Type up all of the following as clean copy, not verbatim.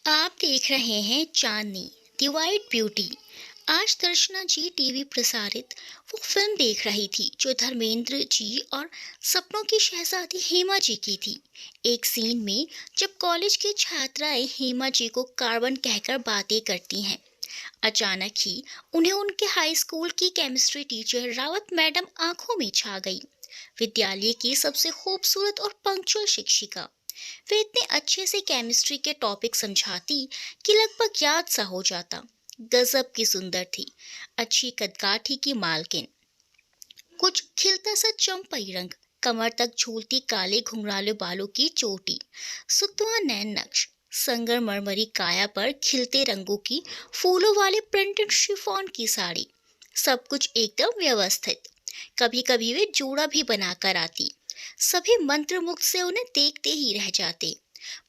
आप देख रहे हैं चांदनी द वाइट ब्यूटी। आज दर्शना जी टीवी प्रसारित वो फिल्म देख रही थी जो धर्मेंद्र जी और सपनों की शहजादी हेमा जी की थी। एक सीन में जब कॉलेज की छात्राएं हेमा जी को कार्बन कहकर बातें करती हैं, अचानक ही उन्हें उनके हाई स्कूल की केमिस्ट्री टीचर रावत मैडम आंखों में छा गई। विद्यालय की सबसे खूबसूरत और पंक्चुअल शिक्षिका। वे इतने अच्छे से केमिस्ट्री के टॉपिक समझाती कि लगभग याद सा हो जाता। गजब की सुंदर थी, अच्छी कदकाठी की मालकिन, कुछ खिलता सा चंपई रंग, कमर तक झूलती काले घुंघराले बालों की चोटी, सुतवा नैन नक्श, संगर मरमरी काया पर खिलते रंगों की फूलों वाले प्रिंटेड शिफॉन की साड़ी, सब कुछ एकदम व्यवस्थित। कभी कभी वे जूड़ा भी बनाकर आती। सभी मंत्रमुग्ध से उन्हें देखते ही रह जाते,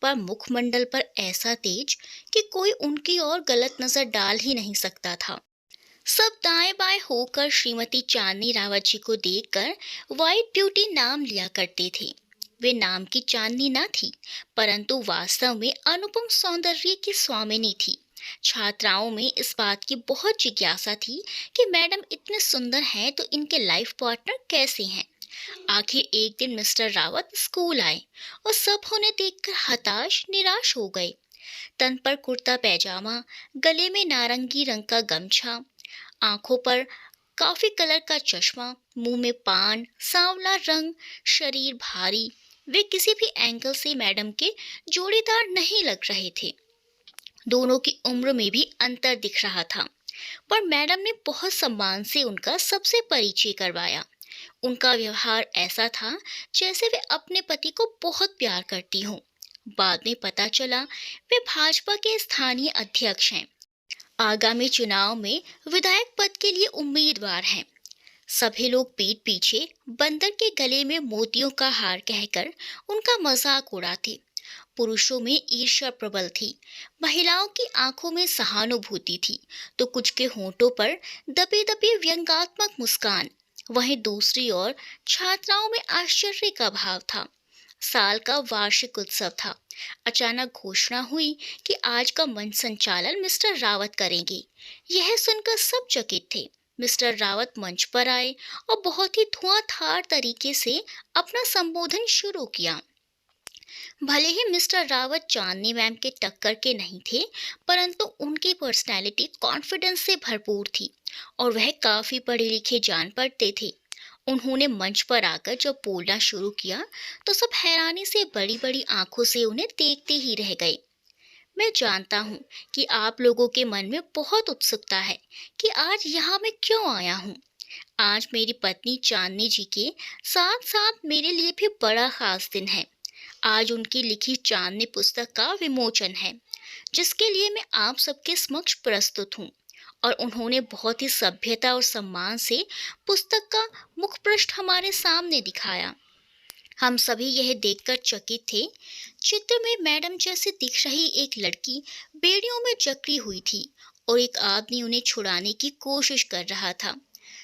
पर मुखमंडल पर ऐसा तेज कि कोई उनकी ओर गलत नजर डाल ही नहीं सकता था। सब दाएं बाएं होकर श्रीमती चांदनी रावत जी को देखकर व्हाइट ब्यूटी नाम लिया करते थे। वे नाम की चांदनी न थी, परंतु वास्तव में अनुपम सौंदर्य की स्वामिनी थी। छात्राओं में इस बात की बहुत जिज्ञासा थी कि मैडम इतने सुंदर हैं तो इनके लाइफ पार्टनर कैसे हैं। आखिर एक दिन मिस्टर रावत स्कूल आए और सब उन्हें देखकर हताश निराश हो गए। तन पर कुर्ता पैजामा, गले में नारंगी रंग का गमछा, आंखों पर कॉफी कलर का चश्मा, मुंह में पान, सांवला रंग, शरीर भारी। वे किसी भी एंगल से मैडम के जोड़ीदार नहीं लग रहे थे। दोनों की उम्र में भी अंतर दिख रहा था, पर मैडम ने बहुत सम्मान से उनका सबसे परिचय करवाया। उनका व्यवहार ऐसा था जैसे वे अपने पति को बहुत प्यार करती हों। बाद में पता चला वे भाजपा के स्थानीय अध्यक्ष हैं, आगामी चुनाव में विधायक पद के लिए उम्मीदवार हैं। सभी लोग पीठ पीछे बंदर के गले में मोतियों का हार कहकर उनका मजाक उड़ाते। पुरुषों में ईर्ष्या प्रबल थी, महिलाओं की आंखों में सहानुभूति थी, तो कुछ के होठों पर दबे दबे व्यंग्यात्मक मुस्कान। वहीं दूसरी ओर छात्राओं में आश्चर्य का भाव था। साल का वार्षिक उत्सव था। अचानक घोषणा हुई कि आज का मंच संचालन मिस्टर रावत करेंगे। यह सुनकर सब चकित थे। मिस्टर रावत मंच पर आए और बहुत ही धुआंधार तरीके से अपना संबोधन शुरू किया। भले ही मिस्टर रावत चांदनी मैम के टक्कर के नहीं थे, परंतु उनकी पर्सनैलिटी कॉन्फिडेंस से भरपूर थी और वह काफी पढ़े लिखे जान पड़ते थे। उन्होंने मंच पर आकर जब बोलना शुरू किया तो सब हैरानी से बड़ी बड़ी आंखों से उन्हें देखते ही रह गए। मैं जानता हूँ कि आप लोगों के मन में बहुत उत्सुकता है कि आज यहाँ मैं क्यों आया हूँ। आज मेरी पत्नी चांदनी जी के साथ साथ मेरे लिए भी बड़ा खास दिन है। आज उनकी लिखी चांदनी पुस्तक का विमोचन है, जिसके लिए मैं आप सबके समक्ष प्रस्तुत हूँ। और उन्होंने बहुत ही सभ्यता और सम्मान से पुस्तक का मुखपृष्ठ हमारे सामने दिखाया। हम सभी यह देखकर चकित थे। चित्र में मैडम जैसे दिख रही एक लड़की बेड़ियों में जकड़ी हुई थी और एक आदमी उन्हें छुड़ाने की कोशिश कर रहा था।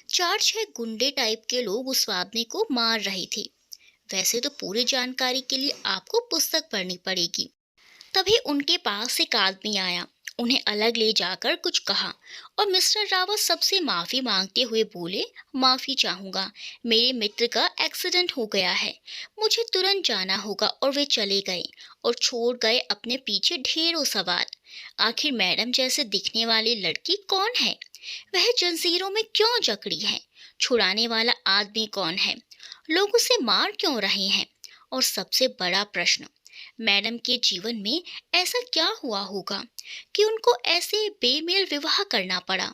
चार छह गुंडे टाइप के लोग उस आदमी को मार रहे थे। वैसे तो पूरी जानकारी के लिए आपको पुस्तक पढ़नी पड़ेगी। तभी उनके पास एक आदमी आया, उन्हें अलग ले जाकर कुछ कहा और मिस्टर रावत सबसे माफी मांगते हुए बोले, माफी चाहूंगा, मेरे मित्र का एक्सीडेंट हो गया है, मुझे तुरंत जाना होगा। और वे चले गए और छोड़ गए अपने पीछे ढेरों सवाल। आखिर मैडम जैसे दिखने वाली लड़की कौन है? वह जंजीरों में क्यों जकड़ी है? छुड़ाने वाला आदमी कौन है? लोग उसे मार क्यों रहे हैं? और सबसे बड़ा प्रश्न, मैडम के जीवन में ऐसा क्या हुआ होगा कि उनको ऐसे बेमेल विवाह करना पड़ा?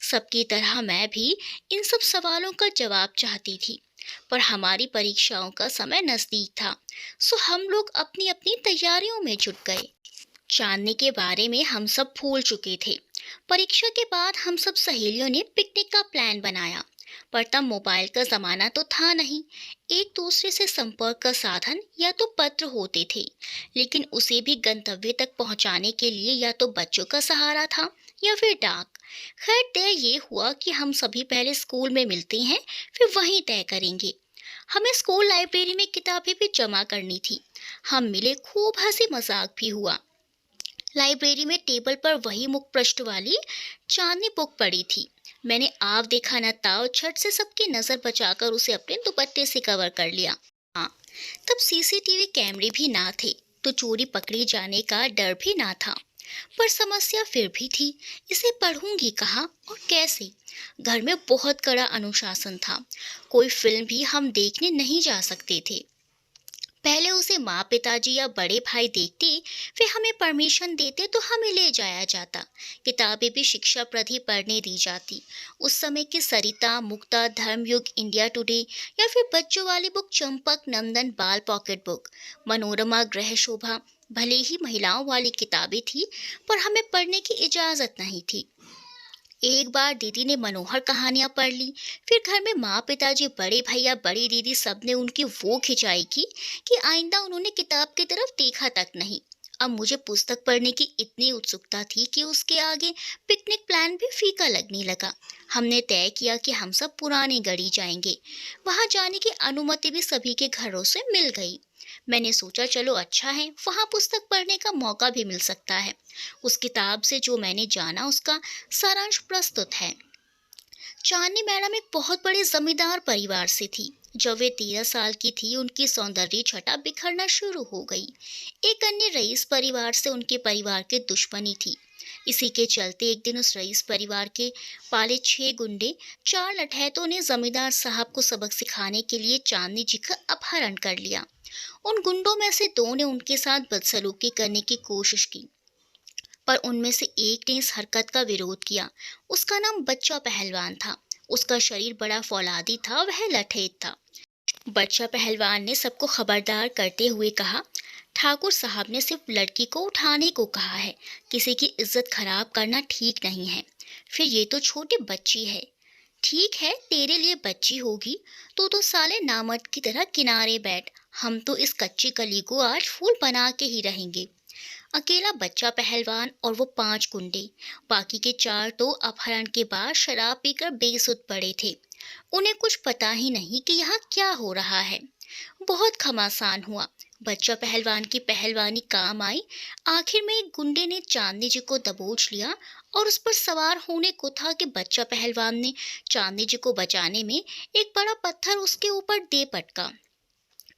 सबकी तरह मैं भी इन सब सवालों का जवाब चाहती थी, पर हमारी परीक्षाओं का समय नजदीक था, सो हम लोग अपनी अपनी तैयारियों में जुट गए। चांदनी के बारे में हम सब भूल चुके थे। परीक्षा के बाद हम सब सहेलियों ने पिकनिक का प्लान बनाया, पर तब मोबाइल का जमाना तो था नहीं। एक दूसरे से संपर्क का साधन या तो पत्र होते थे, लेकिन उसे भी गंतव्य तक पहुंचाने के लिए या तो बच्चों का सहारा था या फिर डाक। खैर तय ये हुआ कि हम सभी पहले स्कूल में मिलते हैं, फिर वहीं तय करेंगे। हमें स्कूल लाइब्रेरी में किताबें भी जमा करनी थी। हम मिले, खूब हंसी मजाक भी हुआ। लाइब्रेरी में टेबल पर वही मुख पृष्ठ वाली चांदनी बुक पड़ी थी। मैंने आव देखा न ताव झट से सबकी नजर बचाकर उसे अपने दुपट्टे से कवर कर लिया। हाँ, तब सीसीटीवी कैमरे भी ना थे, तो चोरी पकड़ी जाने का डर भी ना था। पर समस्या फिर भी थी, इसे पढ़ूंगी कहाँ और कैसे। घर में बहुत कड़ा अनुशासन था, कोई फिल्म भी हम देखने नहीं जा सकते थे। पहले उसे माँ पिताजी या बड़े भाई देखते, वे हमें परमिशन देते तो हमें ले जाया जाता। किताबें भी शिक्षाप्रद ही पढ़ने दी जाती। उस समय की सरिता, मुक्ता, धर्मयुग, इंडिया टुडे या फिर बच्चों वाली बुक चंपक, नंदन, बाल पॉकेट बुक, मनोरमा, गृह शोभा, भले ही महिलाओं वाली किताबें थी, पर हमें पढ़ने की इजाजत नहीं थी। एक बार दीदी ने मनोहर कहानियां पढ़ ली, फिर घर में माँ पिताजी, बड़े भैया, बड़ी दीदी सबने उनकी वो खिंचाई की कि आइंदा उन्होंने किताब की तरफ देखा तक नहीं। अब मुझे पुस्तक पढ़ने की इतनी उत्सुकता थी कि उसके आगे पिकनिक प्लान भी फीका लगने लगा। हमने तय किया कि हम सब पुरानी गढ़ी जाएंगे। वहां जाने की अनुमति भी सभी के घरों से मिल गई। मैंने सोचा चलो अच्छा है, वहां पुस्तक पढ़ने का मौका भी मिल सकता है। उस किताब से जो मैंने जाना उसका सारांश प्रस्तुत है। चांदनी मैडम एक बहुत बड़े जमींदार परिवार से थी। जब वे 13 साल की थी, उनकी सौंदर्य छटा बिखरना शुरू हो गई। एक अन्य रईस परिवार से उनके परिवार के दुश्मनी थी। इसी के चलते एक दिन उस रईस परिवार के पाले 6 गुंडे, 4 लठैतों ने जमींदार साहब को सबक सिखाने के लिए चांदनी जी का अपहरण कर लिया। उन गुंडों में से 2 ने उनके साथ बदसलूकी करने की कोशिश की, पर उनमें से एक ने इस हरकत का विरोध किया। उसका नाम बच्चा पहलवान था। उसका शरीर बड़ा फौलादी था, वह लठेत था। बच्चा पहलवान ने सबको खबरदार करते हुए कहा, ठाकुर साहब ने सिर्फ लड़की को उठाने को कहा है, किसी की इज्जत खराब करना ठीक नहीं है। फिर ये तो छोटी बच्ची है। ठीक है, तेरे लिए बच्ची होगी, तो साले नामर्द की तरह किनारे बैठ। हम तो इस कच्ची कली को आज फूल बना के ही रहेंगे। अकेला बच्चा पहलवान और वो 5 गुंडे, बाकी के 4 तो अपहरण के बाद शराब पीकर बेसुध पड़े थे। उन्हें कुछ पता ही नहीं कि यहाँ क्या हो रहा है। बहुत घमासान हुआ। बच्चा पहलवान की पहलवानी काम आई। आखिर में एक गुंडे ने चांदनी जी को दबोच लिया और उस पर सवार होने को था कि बच्चा पहलवान ने चांदनी जी को बचाने में एक बड़ा पत्थर उसके ऊपर दे पटका।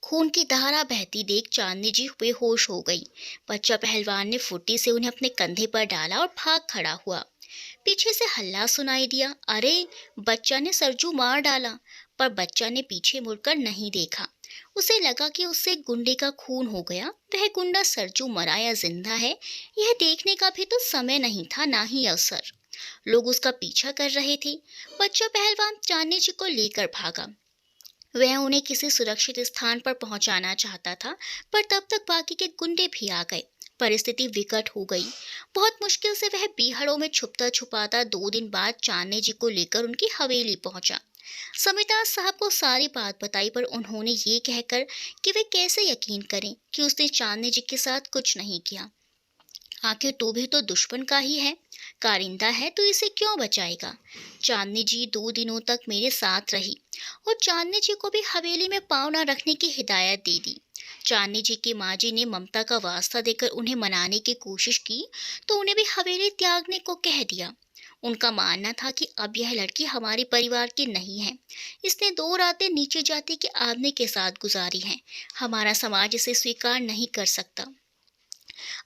खून की धारा बहती देख चांदनी जी बेहोश हो गई। बच्चा पहलवान ने फुर्ती से उन्हें अपने कंधे पर डाला और भाग खड़ा हुआ। पीछे से हल्ला सुनाई दिया, अरे बच्चा ने सरजू मार डाला। पर बच्चा ने पीछे मुड़कर नहीं देखा। उसे लगा कि उससे गुंडे का खून हो गया। वह गुंडा सरजू मरा या जिंदा है, यह देखने का भी तो समय नहीं था, ना ही अवसर। लोग उसका पीछा कर रहे थे। बच्चा पहलवान चांदनी जी को लेकर भागा। वह उन्हें किसी सुरक्षित स्थान पर पहुंचाना चाहता था, पर तब तक बाकी के गुंडे भी आ गए। परिस्थिति विकट हो गई। बहुत मुश्किल से वह बीहड़ों में छुपता छुपाता 2 दिन बाद चांदनी जी को लेकर उनकी हवेली पहुंचा। समिताज साहब को सारी बात बताई, पर उन्होंने ये कहकर कि वे कैसे यकीन करें कि उसने चांदनी जी के साथ कुछ नहीं किया। आखिर तू भी तो दुश्मन का ही है, कारिंदा है तो इसे क्यों बचाएगा। चांदनी जी 2 दिनों तक मेरे साथ रही और चांदनी जी को भी हवेली में पाँव न रखने की हिदायत दे दी। चांदनी जी की माँ जी ने ममता का वास्ता देकर उन्हें मनाने की कोशिश की, तो उन्हें भी हवेली त्यागने को कह दिया। उनका मानना था कि अब यह लड़की हमारे परिवार की नहीं है। इसने 2 रातें नीचे जाति के आदमी के साथ गुजारी हैं। हमारा समाज इसे स्वीकार नहीं कर सकता।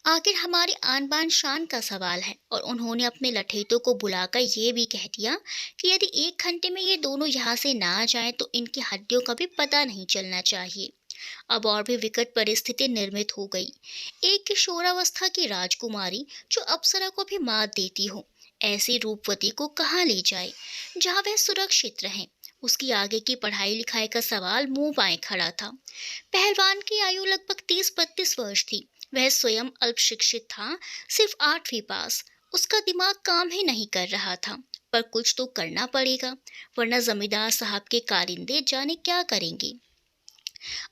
आखिर हमारी आन बान शान का सवाल है। और उन्होंने अपने लठेतों को बुलाकर ये भी कह दिया कि यदि 1 घंटे में ये दोनों यहाँ से ना जाएं तो इनकी हड्डियों का भी पता नहीं चलना चाहिए। अब और भी विकट परिस्थिति निर्मित हो गई। एक किशोरावस्था की राजकुमारी जो अप्सरा को भी मात देती हो, ऐसी रूपवती को कहाँ ले जाए जहाँ वह सुरक्षित रहे। उसकी आगे की पढ़ाई लिखाई का सवाल मुंह बाएं खड़ा था। पहलवान की आयु लगभग 30-32 वर्ष थी। वह स्वयं अल्प शिक्षित था, सिर्फ 8वीं पास। उसका दिमाग काम ही नहीं कर रहा था, पर कुछ तो करना पड़ेगा, वरना जमींदार साहब के कारिंदे जाने क्या करेंगे।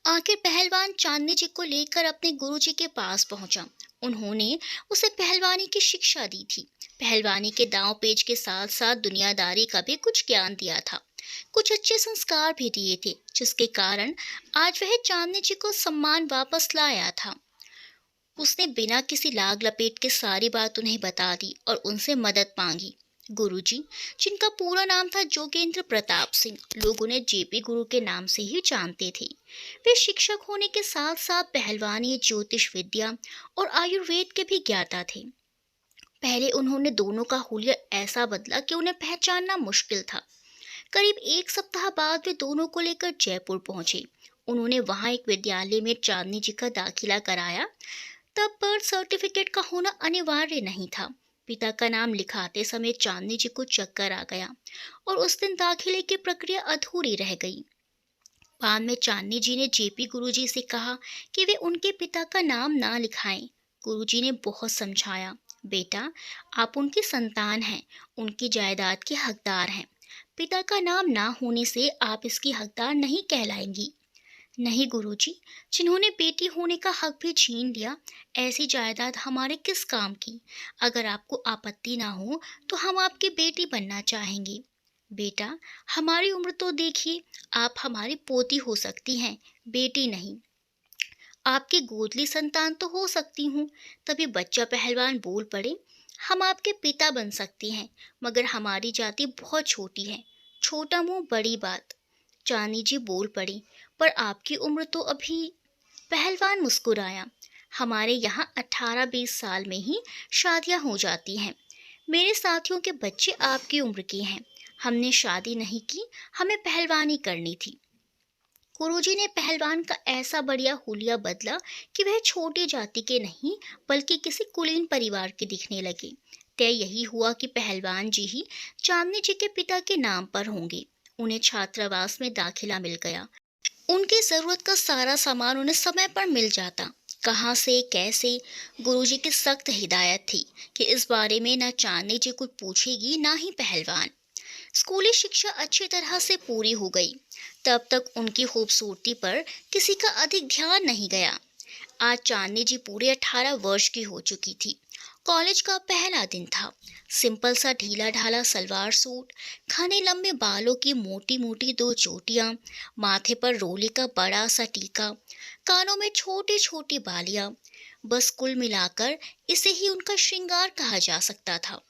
आखिर पहलवान चांदनी जी को लेकर अपने गुरुजी के पास पहुंचा। उन्होंने उसे पहलवानी की शिक्षा दी थी। पहलवानी के दांव पेच के साथ साथ दुनियादारी का भी कुछ ज्ञान दिया था। कुछ अच्छे संस्कार भी दिए थे, जिसके कारण आज वह चांदनी जी को सम्मान वापस लाया था। उसने बिना किसी लाग लपेट के सारी बात उन्हें बता दी और उनसे मदद मांगी। गुरुजी, जिनका पूरा नाम था जोगेंद्र प्रताप सिंह, लोग उन्हें जेपी गुरु के नाम से ही जानते थे। वे शिक्षक होने के साथ साथ पहलवानी, ज्योतिष विद्या और आयुर्वेद के भी ज्ञाता थे। पहले उन्होंने दोनों का हुलिया ऐसा बदला कि उन्हें पहचानना मुश्किल था। करीब एक सप्ताह बाद वे दोनों को लेकर जयपुर पहुंचे। उन्होंने वहां एक विद्यालय में चांदनी जी का दाखिला कराया। तब बर्थ सर्टिफिकेट का होना अनिवार्य नहीं था। पिता का नाम लिखाते समय चांदनी जी को चक्कर आ गया और उस दिन दाखिले की प्रक्रिया अधूरी रह गई। बाद में चांदनी जी ने जेपी गुरुजी से कहा कि वे उनके पिता का नाम ना लिखाएं। गुरुजी ने बहुत समझाया, बेटा, आप उनकी संतान हैं, उनकी जायदाद के हकदार हैं। पिता का नाम ना होने से आप इसकी हकदार नहीं कहलाएंगी। नहीं गुरुजी, जिन्होंने बेटी होने का हक भी छीन लिया, ऐसी जायदाद हमारे किस काम की। अगर आपको आपत्ति ना हो तो हम आपकी बेटी बनना चाहेंगे। बेटा, हमारी उम्र तो देखिए, आप हमारी पोती हो सकती हैं, बेटी नहीं। आपकी गोदली संतान तो हो सकती हूँ। तभी बच्चा पहलवान बोल पड़े, हम आपके पिता बन सकते हैं, मगर हमारी जाति बहुत छोटी है। छोटा मुंह बड़ी बात। चांदी जी बोल पड़ी, पर आपकी उम्र तो अभी। पहलवान मुस्कुराया, हमारे यहाँ 18-20 साल में ही शादियाँ हो जाती हैं। मेरे साथियों के बच्चे आपकी उम्र के हैं। हमने शादी नहीं की, हमें पहलवानी करनी थी। गुरुजी ने पहलवान का ऐसा बढ़िया हुलिया बदला कि वह छोटी जाति के नहीं बल्कि किसी कुलीन परिवार के दिखने लगे। तय यही हुआ कि पहलवान जी ही चांदनी जी के पिता के नाम पर होंगे। उन्हें छात्रावास में दाखिला मिल गया। उनकी जरूरत का सारा सामान उन्हें समय पर मिल जाता। कहाँ से कैसे, गुरुजी की सख्त हिदायत थी कि इस बारे में ना चांदनी जी कुछ पूछेगी ना ही पहलवान। स्कूली शिक्षा अच्छी तरह से पूरी हो गई। तब तक उनकी खूबसूरती पर किसी का अधिक ध्यान नहीं गया। आज चांदनी जी पूरे 18 वर्ष की हो चुकी थी। कॉलेज का पहला दिन था। सिंपल सा ढीला ढाला सलवार सूट, घने लंबे बालों की मोटी मोटी 2 चोटियां, माथे पर रोली का बड़ा सा टीका, कानों में छोटी छोटी बालियां। बस कुल मिलाकर इसे ही उनका श्रृंगार कहा जा सकता था।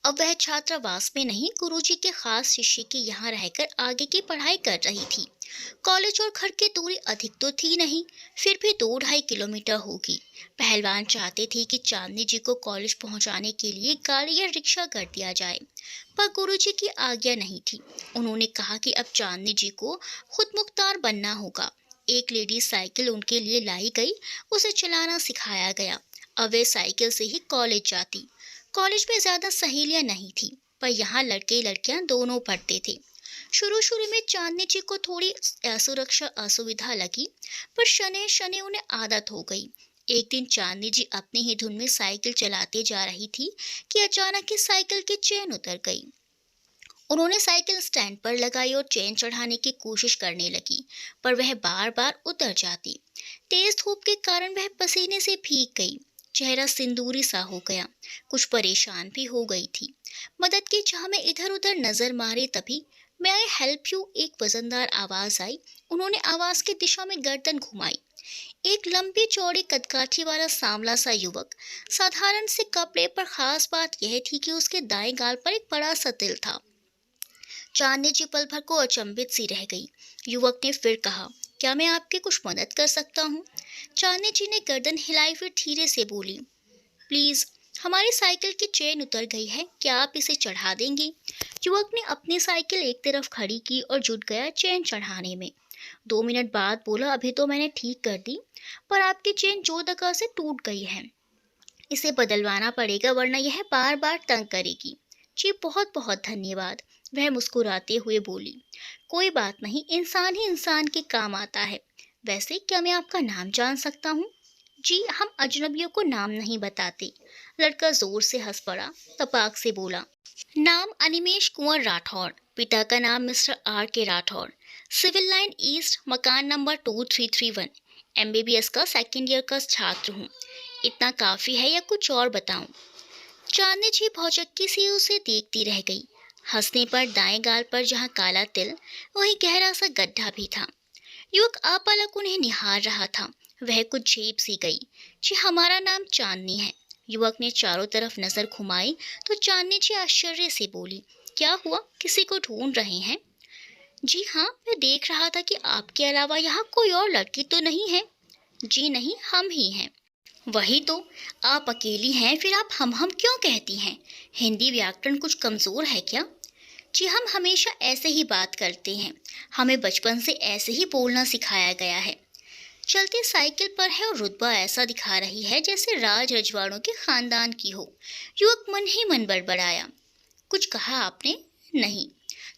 अब वह छात्रावास में नहीं, गुरुजी के खास शिष्य के यहाँ रहकर आगे की पढ़ाई कर रही थी। कॉलेज और घर की दूरी अधिक तो थी नहीं, फिर भी 2-2.5 किलोमीटर होगी। पहलवान चाहते थे कि चांदनी जी को कॉलेज पहुंचाने के लिए गाड़ी या रिक्शा कर दिया जाए, पर गुरुजी की आज्ञा नहीं थी। उन्होंने कहा कि अब चांदनी जी को खुद मुख्तार बनना होगा। एक लेडी साइकिल उनके लिए लाई गई, उसे चलाना सिखाया गया। अब वे साइकिल से ही कॉलेज जाती। कॉलेज में ज्यादा सहेलियां नहीं थी, पर यहाँ लड़के लड़कियां दोनों पढ़ते थे। शुरू शुरू में चांदनी जी को थोड़ी असुरक्षा असुविधा लगी, पर शनै शनै उन्हें आदत हो गई। एक दिन चांदनी जी अपनी ही धुन में साइकिल चलाते जा रही थी कि अचानक ही साइकिल की चेन उतर गई। उन्होंने साइकिल स्टैंड पर लगाई और चेन चढ़ाने की कोशिश करने लगी, पर वह बार बार उतर जाती। तेज धूप के कारण वह पसीने से भीग गई। चेहरा सिंदूरी सा हो गया। कुछ परेशान भी हो गई थी। मदद की चाह में इधर उधर नजर मारे तभी मैं आई हेल्प यू, एक वजनदार आवाज आई। उन्होंने आवाज की दिशा में गर्दन घुमाई। एक लंबी चौड़ी कदकाठी वाला सांवला सा युवक। साधारण से कपड़े, पर खास बात यह थी कि उसके दाएं गाल पर एक बड़ा सा तिल था। चांदनी जी पल भर को अचंभित सी रह गई। युवक ने फिर कहा, क्या मैं आपकी कुछ मदद कर सकता हूँ? चांदनी जी ने गर्दन हिलाई, फिर धीरे से बोली, प्लीज, हमारी साइकिल की चेन उतर गई है, क्या आप इसे चढ़ा देंगी? युवक ने अपनी साइकिल एक तरफ खड़ी की और जुट गया चेन चढ़ाने में। 2 मिनट बाद बोला, अभी तो मैंने ठीक कर दी, पर आपकी चेन जोर जगह से टूट गई है। इसे बदलवाना पड़ेगा, वरना यह बार बार तंग करेगी। जी बहुत बहुत धन्यवाद, वह मुस्कुराते हुए बोली। कोई बात नहीं, इंसान ही इंसान के काम आता है। वैसे क्या मैं आपका नाम जान सकता हूँ? जी, हम अजनबियों को नाम नहीं बताते। लड़का जोर से हंस पड़ा, तपाक से बोला, नाम अनिमेश कुंवर राठौड़, पिता का नाम मिस्टर आर के राठौड़, सिविल लाइन ईस्ट, मकान नंबर 2331, एमबीबीएस का सेकेंड ईयर का छात्र हूँ। इतना काफी है या कुछ और बताऊं? चांदनी जी भौचक्की से उसे देखती रह गई। हंसने पर दाएं गाल पर जहाँ काला तिल, वहीं गहरा सा गड्ढा भी था। युवक अपलक उन्हें निहार रहा था। वह कुछ झेप सी गई। जी हमारा नाम चांदनी है। युवक ने चारों तरफ नजर घुमाई तो चांदनी जी आश्चर्य से बोली, क्या हुआ, किसी को ढूंढ रहे हैं? जी हाँ, मैं देख रहा था कि आपके अलावा यहाँ कोई और लड़की तो नहीं है। जी नहीं, हम ही हैं। वही तो, आप अकेली हैं फिर आप हम क्यों कहती हैं? हिंदी व्याकरण कुछ कमजोर है क्या? जी हम हमेशा ऐसे ही बात करते हैं। हमें बचपन से ऐसे ही बोलना सिखाया गया है। चलती साइकिल पर है और रुतबा ऐसा दिखा रही है जैसे राज रजवाड़ों के खानदान की हो। युवक मन ही मन बड़बड़ाया। कुछ कहा आपने? नहीं।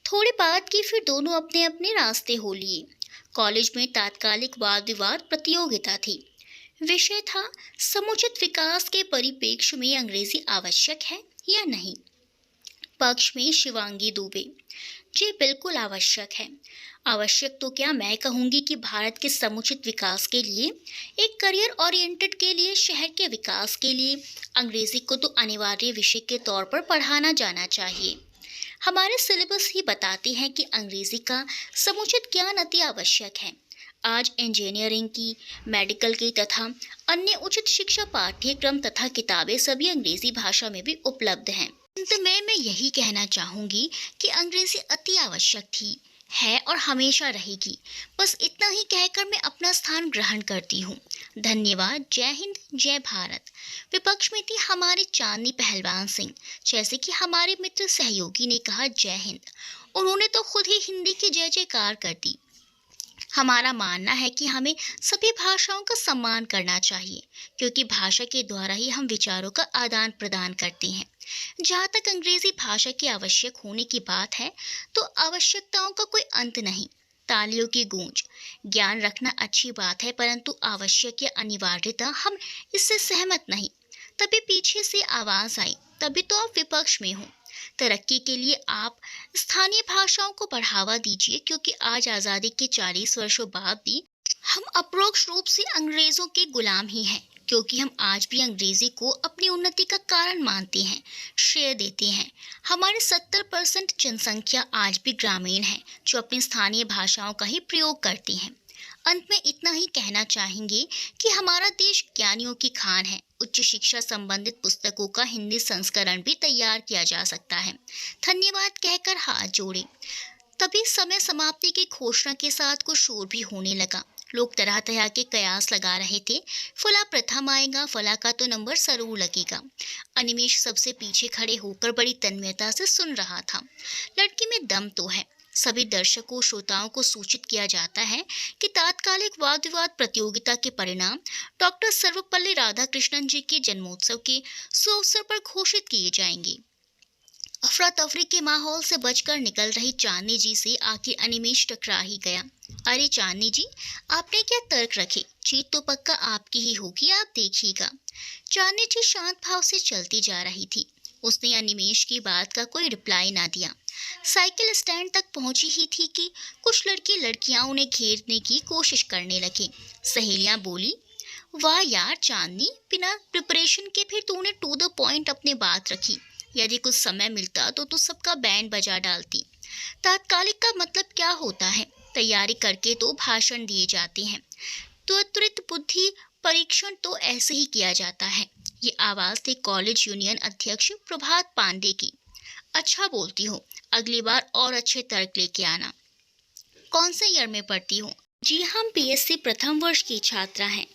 थोड़ी बात की फिर दोनों अपने अपने रास्ते हो लिए। कॉलेज में तात्कालिक वाद विवाद प्रतियोगिता थी। विषय था समुचित विकास के परिप्रेक्ष्य में अंग्रेजी आवश्यक है या नहीं। पक्ष में शिवांगी दुबे, जी बिल्कुल आवश्यक है। आवश्यक तो क्या, मैं कहूंगी कि भारत के समुचित विकास के लिए, एक करियर ओरिएंटेड के लिए, शहर के विकास के लिए अंग्रेजी को तो अनिवार्य विषय के तौर पर पढ़ाना जाना चाहिए। हमारे सिलेबस ही बताते हैं कि अंग्रेजी का समुचित ज्ञान अति आवश्यक है। आज इंजीनियरिंग की, मेडिकल की तथा अन्य उचित शिक्षा पाठ्यक्रम तथा किताबें सभी अंग्रेजी भाषा में भी उपलब्ध हैं। अंत में मैं यही कहना चाहूंगी कि अंग्रेजी अति आवश्यक थी, है और हमेशा रहेगी। बस इतना ही कहकर मैं अपना स्थान ग्रहण करती हूँ। धन्यवाद। जय हिंद, जय भारत। विपक्ष में थी हमारे चांदनी पहलवान सिंह। जैसे कि हमारे मित्र सहयोगी ने कहा जय हिंद, उन्होंने तो खुद ही हिंदी की जय जयकार कर दी। हमारा मानना है कि हमें सभी भाषाओं का सम्मान करना चाहिए, क्योंकि भाषा के द्वारा ही हम विचारों का आदान प्रदान करते हैं। जहाँ तक अंग्रेजी भाषा के आवश्यक होने की बात है, तो आवश्यकताओं का कोई अंत नहीं। तालियों की गूंज, ज्ञान रखना अच्छी बात है, परंतु आवश्यक या अनिवार्यता, हम इससे सहमत नहीं। तभी पीछे से आवाज आई, तभी तो आप विपक्ष में हो। तरक्की के लिए आप स्थानीय भाषाओं को बढ़ावा दीजिए, क्योंकि आज आज़ादी के 40 वर्षों बाद भी हम अप्रोक्ष रूप से अंग्रेजों के गुलाम ही हैं, क्योंकि हम आज भी अंग्रेजी को अपनी उन्नति का कारण मानते हैं, श्रेय देते हैं। हमारे 70% जनसंख्या आज भी ग्रामीण है, जो अपनी स्थानीय भाषाओं का ही प्रयोग करती हैं। अंत में इतना ही कहना चाहेंगे कि हमारा देश ज्ञानियों की खान है। उच्च शिक्षा संबंधित पुस्तकों का हिंदी संस्करण भी तैयार किया जा सकता है। धन्यवाद कहकर हाथ जोड़े। तभी समय समाप्ति की घोषणा के साथ कुछ शोर भी होने लगा। लोग तरह तरह के कयास लगा रहे थे। फला प्रथम आएगा, फला का तो नंबर जरूर लगेगा। अनिमेष सबसे पीछे खड़े होकर बड़ी तन्मयता से सुन रहा था। लड़की में दम तो है। सभी दर्शकों श्रोताओं को सूचित किया जाता है कि तात्कालिक वाद विवाद प्रतियोगिता के परिणाम डॉक्टर सर्वपल्ली राधाकृष्णन जी के जन्मोत्सव के सुअवसर पर घोषित किए जाएंगे। अफरा तफरी के माहौल से बचकर निकल रही चांदनी जी से आखिर अनिमेष टकरा ही गया। अरे चांदनी जी, आपने क्या तर्क रखे? जीत तो पक्का आपकी ही होगी, आप देखिएगा। चांदनी जी शांत भाव से चलती जा रही थी। उसने अनिमेष की बात का कोई रिप्लाई ना दिया। साइकिल स्टैंड तक पहुंची ही थी कि कुछ लड़के लड़कियां उन्हें घेरने की कोशिश करने लगे। सहेलियां बोली, वाह यार चांदनी, बिना प्रिपरेशन के फिर तूने टू द पॉइंट अपनी बात रखी। यदि कुछ समय मिलता तो तू सबका बैंड बजा डालती। तात्कालिक का मतलब क्या होता है? तैयारी करके तो भाषण दिए जाते हैं। त्वरित बुद्धि परीक्षण तो ऐसे ही किया जाता है। ये आवाज थी कॉलेज यूनियन अध्यक्ष प्रभात पांडे की। अच्छा बोलती हो, अगली बार और अच्छे तर्क लेके आना। कौन से ईयर में पढ़ती हो? जी हम बीएससी प्रथम वर्ष की छात्रा हैं।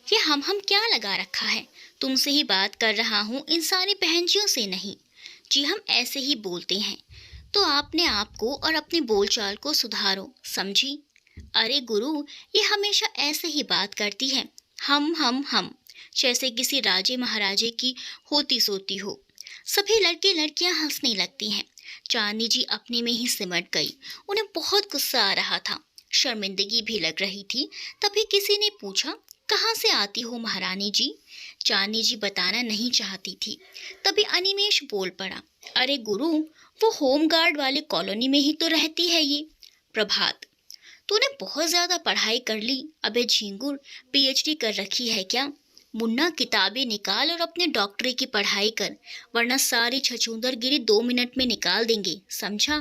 ये हम क्या लगा रखा है? तुमसे ही बात कर रहा हूँ, इन सारी बहनजियों से नहीं। जी हम ऐसे ही बोलते हैं। तो आपने आपको और अपनी बोलचाल को सुधारो, समझी? अरे गुरु, ये हमेशा ऐसे ही बात करती है, हम, जैसे किसी राजे महाराजे की होती सोती हो। सभी लड़के लड़कियां हंसने लगती हैं। चांदनी जी अपने में ही सिमट गई। उन्हें बहुत गुस्सा आ रहा था, शर्मिंदगी भी लग रही थी। तभी किसी ने पूछा, कहाँ से आती हो महारानी जी? चांदनी जी बताना नहीं चाहती थी। तभी अनिमेष बोल पड़ा, अरे गुरु, वो होम गार्ड वाले कॉलोनी में ही तो रहती है ये। प्रभात, तूने बहुत ज्यादा पढ़ाई कर ली, अबे झिंगुर, पीएचडी कर रखी है क्या? मुन्ना किताबें निकाल और अपने डॉक्टरी की पढ़ाई कर, वरना सारी छछूंदरगिरी 2 मिनट में निकाल देंगे, समझा?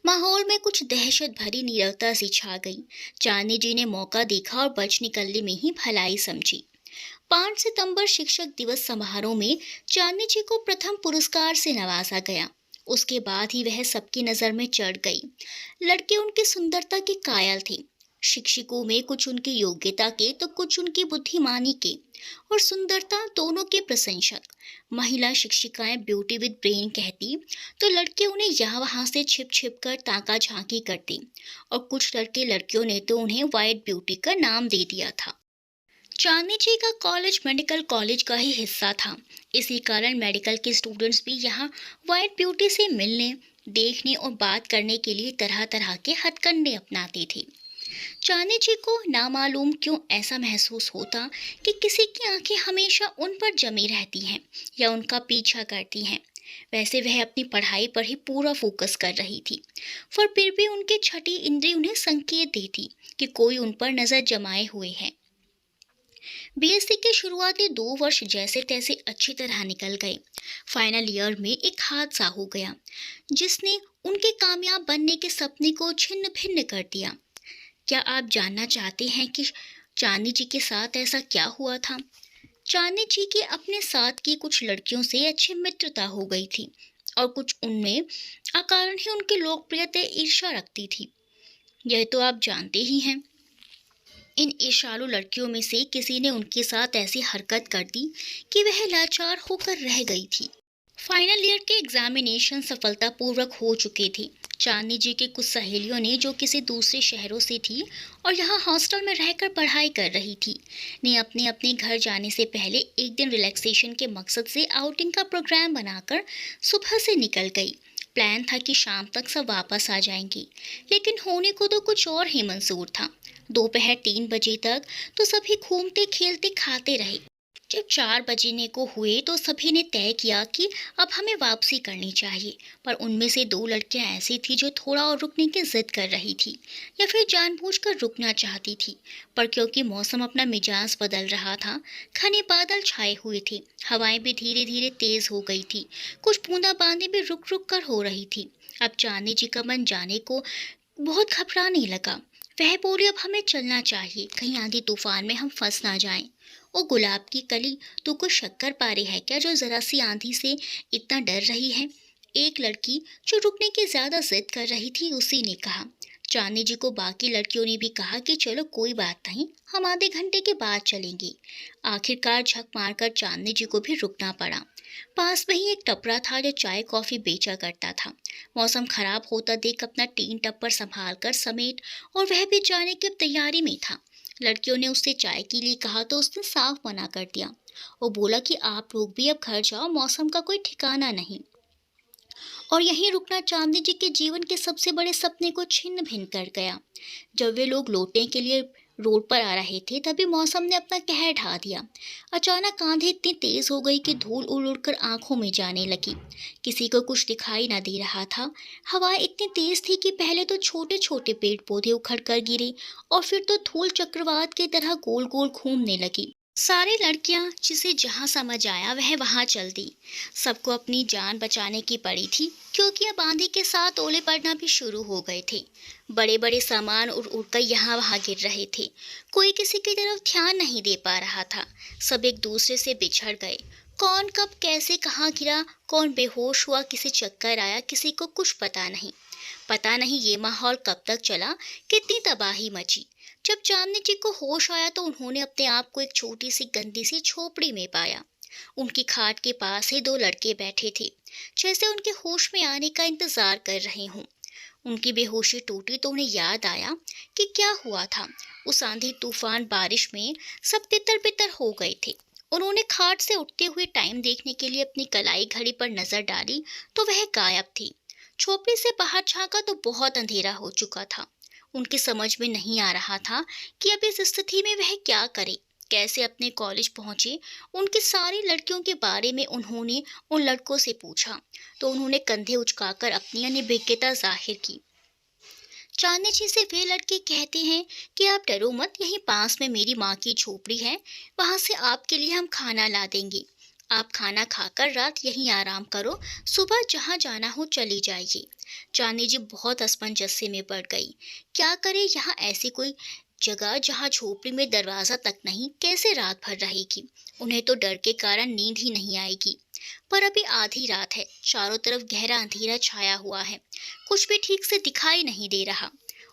माहौल में कुछ दहशत भरी नीरवता सी छा गई। चांदनी जी ने मौका देखा और बच निकलने में ही भलाई समझी। 5 सितंबर शिक्षक दिवस समारोह में चांदनी जी को प्रथम पुरस्कार से नवाजा गया। उसके बाद ही वह सबकी नजर में चढ़ गई। लड़के उनकी सुंदरता के कायल थे। शिक्षकों में कुछ उनकी योग्यता के तो कुछ उनकी बुद्धिमानी के और सुंदरता दोनों के प्रशंसक। महिला शिक्षिकाएं ब्यूटी विद ब्रेन कहती तो लड़के उन्हें यहाँ वहाँ से छिप छिप कर ताका झांकी करते और कुछ लड़के लड़कियों ने तो उन्हें वाइट ब्यूटी का नाम दे दिया था। चांदनी जी का कॉलेज मेडिकल कॉलेज का ही हिस्सा था। इसी कारण मेडिकल के स्टूडेंट्स भी यहाँ वाइट ब्यूटी से मिलने, देखने और बात करने के लिए तरह तरह के हथकंडे अपनाते थे। चांदनी जी को नामालूम क्यों ऐसा महसूस होता कि किसी की आंखें हमेशा उन पर जमी रहती हैं या उनका पीछा करती हैं। वैसे वह अपनी पढ़ाई पर ही पूरा फोकस कर रही थी, पर फिर भी उनकी छठी इंद्री उन्हें संकेत देती कि कोई उन पर नजर जमाए हुए है। बीएससी के शुरुआती 2 वर्ष जैसे तैसे अच्छी तरह निकल गए। फाइनल ईयर में एक हादसा हो गया जिसने उनके कामयाब बनने के सपने को छिन्न भिन्न कर दिया। क्या आप जानना चाहते हैं कि चांदनी जी के साथ ऐसा क्या हुआ था? चांदनी जी के अपने साथ की कुछ लड़कियों से अच्छी मित्रता हो गई थी और कुछ उनमें अकारण ही उनकी लोकप्रियता ईर्ष्या रखती थी। यह तो आप जानते ही हैं। इन ईर्ष्यालु लड़कियों में से किसी ने उनके साथ ऐसी हरकत कर दी कि वह लाचार होकर रह गई थी। फाइनल ईयर के एग्जामिनेशन सफलतापूर्वक हो चुके थे। चांदनी जी के कुछ सहेलियों ने जो किसी दूसरे शहरों से थी और यहाँ हॉस्टल में रहकर पढ़ाई कर रही थी, ने अपने अपने घर जाने से पहले एक दिन रिलैक्सेशन के मकसद से आउटिंग का प्रोग्राम बनाकर सुबह से निकल गई। प्लान था कि शाम तक सब वापस आ जाएंगी, लेकिन होने को तो कुछ और ही मंजूर था। दोपहर 3 बजे तक तो सभी घूमते खेलते खाते रहे। जब 4 बजने को हुए तो सभी ने तय किया कि अब हमें वापसी करनी चाहिए, पर उनमें से 2 लड़कियां ऐसी थी जो थोड़ा और रुकने की जिद कर रही थी या फिर जानबूझकर रुकना चाहती थी। पर क्योंकि मौसम अपना मिजाज बदल रहा था, घने बादल छाए हुए थे, हवाएं भी धीरे धीरे तेज हो गई थी, कुछ बूंदाबांदी भी रुक रुक कर हो रही थी। अब चांदनी जी का मन जाने को बहुत घबराने लगा। वह बोली, अब हमें चलना चाहिए, कहीं आंधी तूफान में हम फंस ना जाएं। ओ गुलाब की कली, तू कुछ शक्कर पारे है क्या जो जरा सी आंधी से इतना डर रही है? एक लड़की जो रुकने की ज्यादा जिद कर रही थी उसी ने कहा। चांदनी जी को बाकी लड़कियों ने भी कहा कि चलो कोई बात नहीं, हम आधे घंटे के बाद चलेंगे। आखिरकार झक मारकर चांदनी जी को भी रुकना पड़ा। पास में ही एक टपरा था जो चाय कॉफी बेचा करता था। मौसम खराब होता देख अपना टीन टप्पर संभाल कर समेट और वह भी जाने की तैयारी में था। लड़कियों ने उससे चाय के लिए कहा तो उसने साफ मना कर दिया। वो बोला कि आप लोग भी अब घर जाओ, मौसम का कोई ठिकाना नहीं। और यहीं रुकना चांदनी जी के जीवन के सबसे बड़े सपने को छिन्न भिन्न कर गया। जब वे लोग लौटने के लिए रोड पर आ रहे थे तभी मौसम ने अपना कहर ढा दिया। अचानक आंधी इतनी तेज हो गई कि धूल उड़ उड़कर आंखों में जाने लगी। किसी को कुछ दिखाई न दे रहा था। हवा इतनी तेज थी कि पहले तो छोटे छोटे पेड़ पौधे उखड़ कर गिरे और फिर तो धूल चक्रवात की तरह गोल गोल घूमने लगी। सारी लड़कियां जिसे जहां समझ आया वह वहां चल दी। सबको अपनी जान बचाने की पड़ी थी क्योंकि अब आंधी के साथ ओले पड़ना भी शुरू हो गए थे। बड़े बड़े सामान उड़ उड़कर यहाँ वहां गिर रहे थे। कोई किसी की तरफ ध्यान नहीं दे पा रहा था। सब एक दूसरे से बिछड़ गए। कौन कब कैसे कहाँ गिरा, कौन बेहोश हुआ, किसी चक्कर आया, किसी को कुछ पता नहीं। पता नहीं ये माहौल कब तक चला, कितनी तबाही मची। जब चांदनी जी को होश आया तो उन्होंने अपने आप को एक छोटी सी गंदी सी झोपड़ी में पाया। उनकी खाट के पास ही 2 लड़के बैठे थे, जैसे उनके होश में आने का इंतजार कर रहे हों। उनकी बेहोशी टूटी तो उन्हें याद आया कि क्या हुआ था। उस आंधी तूफान बारिश में सब तितर बितर हो गए थे। उन्होंने खाट से उठते हुए टाइम देखने के लिए अपनी कलाई घड़ी पर नजर डाली तो वह गायब थी। झोपड़ी से बाहर झांका तो बहुत अंधेरा हो चुका था। उनकी समझ में नहीं आ रहा था कि अब इस स्थिति में वह क्या करे, कैसे अपने कॉलेज पहुंचे। उनकी सारी लड़कियों के बारे में उन्होंने उन लड़कों से पूछा तो उन्होंने कंधे उचकाकर अपनी अनिर्भिज्ञता जाहिर की। चांदनी जी से वे लड़के कहते हैं कि आप डरो मत, यहीं पास में मेरी माँ की झोपड़ी है, वहां से आपके लिए हम खाना ला देंगे। आप खाना खाकर रात यहीं आराम करो, सुबह जहाँ जाना हो चली जाइए। चांदनी जी बहुत असमंजस में पड़ गई। क्या करे, यहाँ ऐसी कोई जगह जहाँ झोपड़ी में दरवाजा तक नहीं, कैसे रात भर रहेगी? उन्हें तो डर के कारण नींद ही नहीं आएगी। पर अभी आधी रात है, चारों तरफ गहरा अंधेरा छाया हुआ है, कुछ भी ठीक से दिखाई नहीं दे रहा।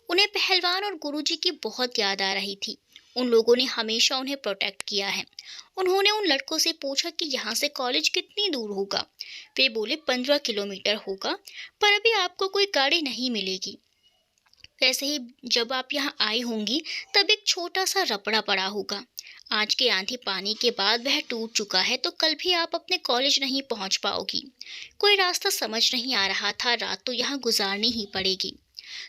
उन्हें पहलवान और गुरुजी की बहुत याद आ रही थी। उन लोगों ने हमेशा उन्हें प्रोटेक्ट किया है। उन्होंने उन लड़कों से पूछा कि यहाँ से कॉलेज कितनी दूर होगा। वे बोले 15 किलोमीटर होगा, पर अभी आपको कोई गाड़ी नहीं मिलेगी। वैसे ही जब आप यहाँ आई होंगी तब एक छोटा सा रपड़ा पड़ा होगा। आज के आंधी पानी के बाद वह टूट चुका है, तो कल भी आप अपने कॉलेज नहीं पहुँच पाओगी। कोई रास्ता समझ नहीं आ रहा था, रात तो यहाँ गुजारनी ही पड़ेगी।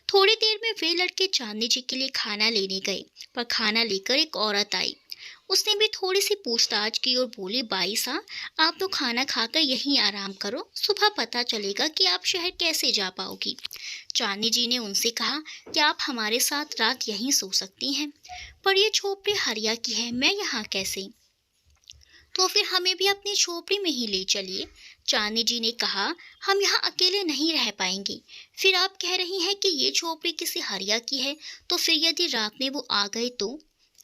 थोड़ी देर में वे लड़के चांदनी जी के लिए खाना लेने गए, पर खाना लेकर एक औरत आई। उसने भी थोड़ी सी पूछताछ की और बोली, बाई साहब, आप तो खाना खाकर यहीं आराम करो, सुबह पता चलेगा कि आप शहर कैसे जा पाओगी। चांदनी जी ने उनसे कहा कि आप हमारे साथ रात यहीं सो सकती हैं, पर यह झोपड़ी हरिया की है, मैं यहाँ कैसे? तो फिर हमें भी अपनी झोपड़ी में ही ले चलिए। चांदनी जी ने कहा, हम यहाँ अकेले नहीं रह पाएंगे। फिर आप कह रही हैं कि ये झोपड़ी किसी हरिया की है, तो फिर यदि रात में वो आ गए तो?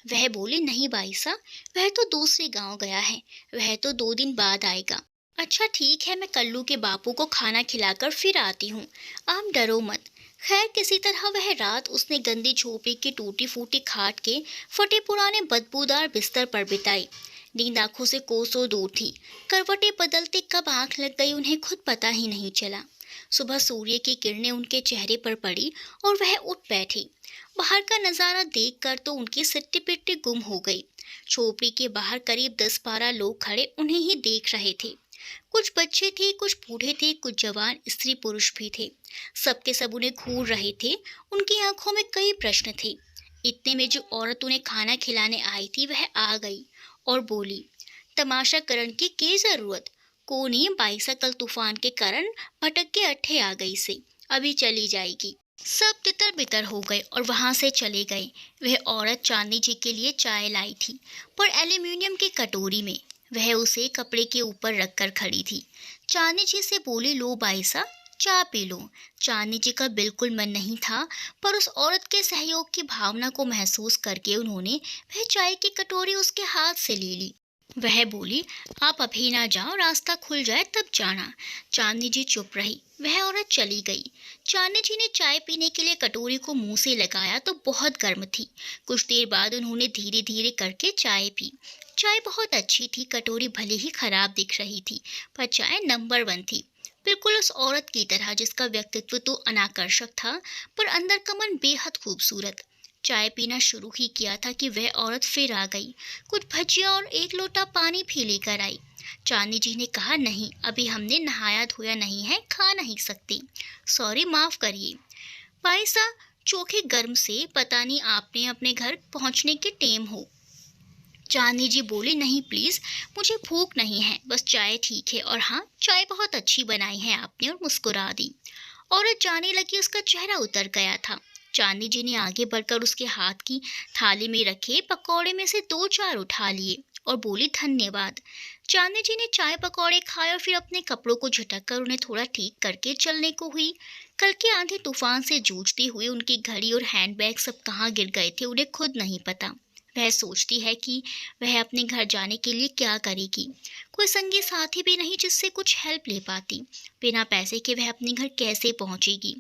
वह बोली, नहीं बाई साहब, वह तो दूसरे गांव गया है, वह तो 2 दिन बाद आएगा। अच्छा ठीक है, मैं कल्लू के बापू को खाना खिलाकर फिर आती हूँ, आप डरो मत। खैर किसी तरह वह रात उसने गंदी झोपड़ी की टूटी फूटी खाट के फटे पुराने बदबूदार बिस्तर पर बिताई। नींद आंखों से कोसों दूर थी। करवटें बदलते कब आंख लग गई उन्हें खुद पता ही नहीं चला। सुबह सूर्य की किरणें उनके चेहरे पर पड़ी और वह उठ बैठी। बाहर का नजारा देखकर तो उनकी सिट्टी पिट्टी गुम हो गई। झोपड़ी के बाहर करीब 10-12 लोग खड़े उन्हें ही देख रहे थे। कुछ बच्चे थे, कुछ बूढ़े थे, कुछ जवान स्त्री पुरुष भी थे। सबके सब उन्हें घूर रहे थे। उनकी आंखों में कई प्रश्न थे। इतने में जो औरत उन्हें खाना खिलाने आई थी वह आ गई और बोली, तमाशा करन की क्या जरूरत, कोनी बाईसा कल तूफान के कारण भटक के अट्ठे आ गई से, अभी चली जाएगी। सब तितर बितर हो गए और वहां से चले गए। वह औरत चांदनी जी के लिए चाय लाई थी, पर एल्यूमिनियम की कटोरी में। वह उसे कपड़े के ऊपर रखकर खड़ी थी। चांदनी जी से बोली, लो बाईसा, चाय पी लो। चांदनी जी का बिल्कुल मन नहीं था, पर उस औरत के सहयोग की भावना को महसूस करके उन्होंने वह चाय की कटोरी उसके हाथ से ले ली। वह बोली, आप अभी ना जाओ, रास्ता खुल जाए तब जाना। चांदनी जी चुप रही। वह औरत चली गई। चांदनी जी ने चाय पीने के लिए कटोरी को मुंह से लगाया तो बहुत गर्म थी। कुछ देर बाद उन्होंने धीरे धीरे करके चाय पी। चाय बहुत अच्छी थी। कटोरी भले ही खराब दिख रही थी, पर चाय नंबर 1 थी, बिल्कुल उस औरत की तरह जिसका व्यक्तित्व तो अनाकर्षक था, पर अंदर का मन बेहद खूबसूरत। चाय पीना शुरू ही किया था कि वह औरत फिर आ गई। कुछ भजिया और एक लोटा पानी भी लेकर आई। चांदनी जी ने कहा, नहीं, अभी हमने नहाया धोया नहीं है, खा नहीं सकती, सॉरी, माफ करिए। भाई साहब, चोखे गर्म से पता नहीं आपने अपने घर पहुंचने के टेम हो। चांदनी जी बोली, नहीं प्लीज, मुझे भूख नहीं है, बस चाय ठीक है, और हाँ, चाय बहुत अच्छी बनाई है आपने, और मुस्कुरा दी। औरत जाने लगी, उसका चेहरा उतर गया था। चांदनी जी ने आगे बढ़कर उसके हाथ की थाली में रखे पकौड़े में से 2-4 उठा लिए और बोली, धन्यवाद। चांदनी जी ने चाय पकौड़े खाए और फिर अपने कपड़ों को झटक कर उन्हें थोड़ा ठीक करके चलने को हुई। कल के आंधी तूफान से जूझती हुई उनकी घड़ी और हैंडबैग सब कहाँ गिर गए थे उन्हें खुद नहीं पता। वह सोचती है कि वह अपने घर जाने के लिए क्या करेगी। कोई संगी साथी भी नहीं जिससे कुछ हेल्प ले पाती। बिना पैसे के वह अपने घर कैसे पहुंचेगी।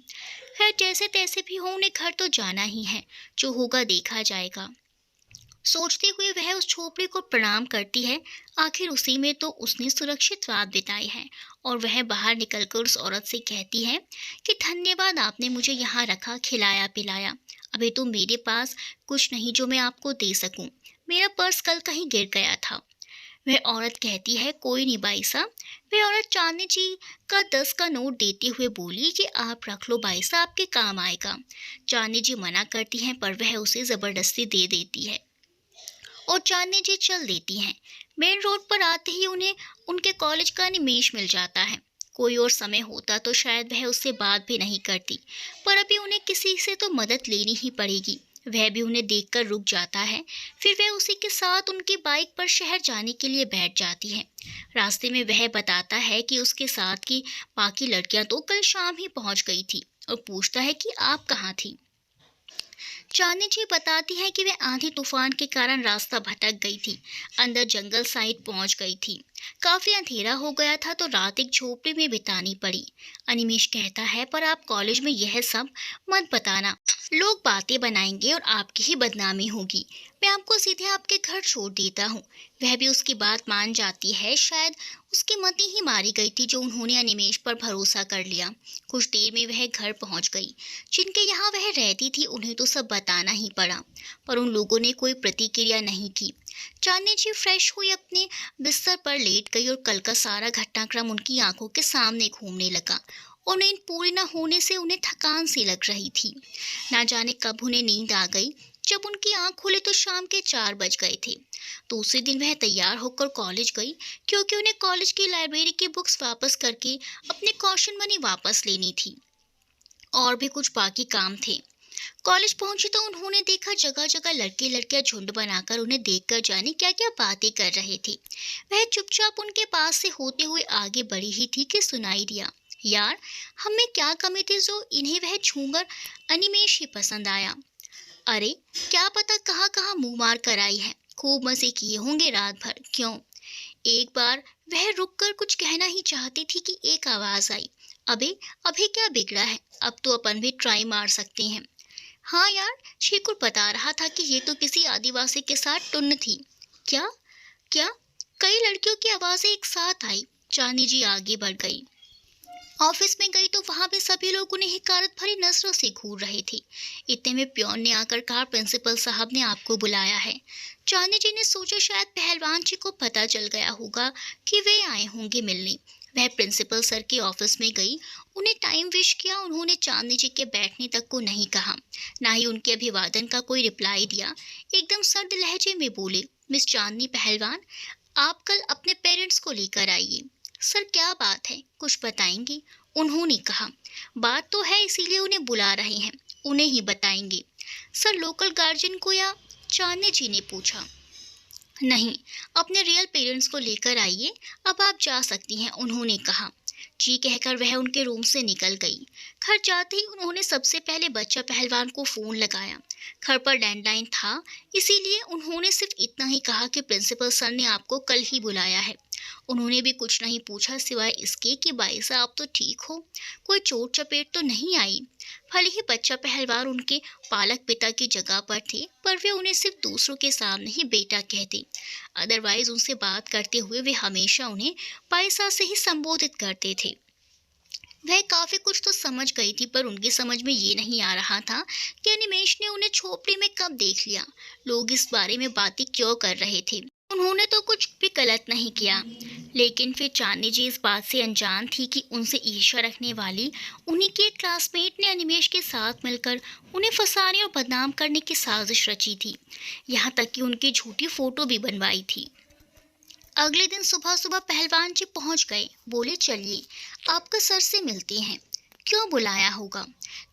खैर जैसे तैसे भी हो, उन्हें घर तो जाना ही है, जो होगा देखा जाएगा। सोचते हुए वह उस झोपड़ी को प्रणाम करती है। आखिर उसी में तो उसने सुरक्षित रात बिताई है। और वह बाहर निकलकर उस औरत से कहती है कि धन्यवाद, आपने मुझे यहाँ रखा, खिलाया पिलाया। अभी तो मेरे पास कुछ नहीं जो मैं आपको दे सकूं। मेरा पर्स कल कहीं गिर गया था। वह औरत कहती है, कोई नहीं बाई साहब। वह औरत चांदनी जी का 10 का नोट देते हुए बोली कि आप रख लो बाई साहब, आपके काम आएगा। चांदनी जी मना करती हैं, पर वह उसे जबरदस्ती दे देती है और चांदनी जी चल देती हैं। मेन रोड पर आते ही उन्हें उनके कॉलेज का निमेष मिल जाता है। कोई और समय होता तो शायद वह उससे बात भी नहीं करती, पर अभी उन्हें किसी से तो मदद लेनी ही पड़ेगी। वह भी उन्हें देखकर रुक जाता है। फिर वह उसी के साथ उनकी बाइक पर शहर जाने के लिए बैठ जाती है। रास्ते में वह बताता है कि उसके साथ की बाकी लड़कियां तो कल शाम ही पहुंच गई थी और पूछता है कि आप कहाँ थी। चांदनी जी बताती है कि वह आंधी तूफान के कारण रास्ता भटक गई थी, अंदर जंगल साइड पहुंच गई थी। काफी अंधेरा हो गया था तो रात एक झोपड़ी में बितानी पड़ी। अनिमेश कहता है पर आप कॉलेज में यह सब मत बताना, लोग बातें बनाएंगे और आपकी ही बदनामी होगी। मैं आपको सीधे आपके घर छोड़ देता हूँ। वह भी उसकी बात मान जाती है। शायद उसकी मती ही मारी गई थी जो उन्होंने अनिमेश पर भरोसा कर लिया। कुछ देर में वह घर पहुंच गई। जिनके यहाँ वह रहती थी उन्हें तो सब बताना ही पड़ा, पर उन लोगों ने कोई प्रतिक्रिया नहीं की। चांदनी जी फ्रेश हुई अपने बिस्तर पर लेट गई और कल का सारा घटनाक्रम उनकी आंखों के सामने घूमने लगा। और नींद पूरी न होने से उन्हें थकान सी लग रही थी। ना जाने कब उन्हें नींद आ गई। जब उनकी आंख खुली तो शाम के 4 बज गए थे। दूसरे दिन वह तैयार होकर कॉलेज गई, क्योंकि उन्हें कॉलेज की लाइब्रेरी की बुक्स वापस करके अपने कॉशन मनी वापस लेनी थी और भी कुछ बाकी काम थे। कॉलेज पहुंची तो उन्होंने देखा जगह जगह लड़के लड़कियां झुंड बनाकर उन्हें देखकर जाने क्या क्या बातें कर रहे थे। वह चुपचाप उनके पास से होते हुए आगे बढ़ी ही थी कि सुनाई दिया, यार हम में क्या कमी थी जो इन्हें वह छूकर अनिमेश ही पसंद आया। अरे क्या पता कहाँ कहाँ मुंह मार कर आई है, खूब मजे किए होंगे रात भर। क्यों? एक बार वह रुककर कुछ कहना ही चाहती थी कि एक आवाज आई, अबे अभी क्या बिगड़ा है, अब तो अपन भी ट्राई मार सकते हैं। हाँ यार, छीकुर बता रहा था कि ये तो किसी आदिवासी के साथ टुन्न थी। क्या? क्या? कई लड़कियों की आवाजें एक साथ आई। चांदी जी आगे बढ़ गई। ऑफिस में गई तो वहां भी सभी लोग उन्हें हिकारत भरी नजरों से घूर रहे थे। इतने में प्योन ने आकर कहा, प्रिंसिपल साहब ने आपको बुलाया है। चांदी जी ने सोचा शायद पहलवान जी को पता चल गया होगा कि वे आए होंगे मिलने। वह प्रिंसिपल सर के ऑफिस में गई, उन्हें टाइम विश किया। उन्होंने चांदनी जी के बैठने तक को नहीं कहा, ना ही उनके अभिवादन का कोई रिप्लाई दिया। एकदम सर्द लहजे में बोले, मिस चांदनी पहलवान, आप कल अपने पेरेंट्स को लेकर आइए। सर क्या बात है, कुछ बताएंगे? उन्होंने कहा, बात तो है इसीलिए उन्हें बुला रहे हैं, उन्हें ही बताएंगे। सर लोकल गार्जियन को या? चांदनी जी ने पूछा। नहीं, अपने रियल पेरेंट्स को लेकर आइए, अब आप जा सकती हैं, उन्होंने कहा। जी कहकर वह उनके रूम से निकल गई। घर जाते ही उन्होंने सबसे पहले बच्चा पहलवान को फोन लगाया। घर पर लैंडलाइन था, इसीलिए उन्होंने सिर्फ इतना ही कहा कि प्रिंसिपल सर ने आपको कल ही बुलाया है। उन्होंने भी कुछ नहीं पूछा सिवाय इसके कि भाई साहब तो ठीक हो, कोई चोट चपेट तो नहीं आई। भले ही बच्चा पहलवान उनके पालक पिता की जगह पर थे, पर वे उन्हें सिर्फ दूसरों के सामने ही बेटा कहते। अदरवाइज उनसे बात करते हुए वे हमेशा उन्हें भाई साहब से ही संबोधित करते थे। वह काफी कुछ तो समझ गई थी, पर उनकी समझ में ये नहीं आ रहा था कि अनिमेश ने उन्हें झोपड़ी में कब देख लिया, लोग इस बारे में बातें क्यों कर रहे थे। उन्होंने तो कुछ भी गलत नहीं किया, लेकिन फिर चांदनी जी इस बात से अनजान थी कि उनसे ईर्ष्या रखने वाली उन्हीं की एक क्लासमेट ने अनिमेश के साथ मिलकर उन्हें फंसाने और बदनाम करने की साजिश रची थी। यहाँ तक कि उनकी झूठी फोटो भी बनवाई थी। अगले दिन सुबह सुबह पहलवान जी पहुंच गए। बोले, चलिए आपका सर से मिलते हैं। क्यों बुलाया होगा?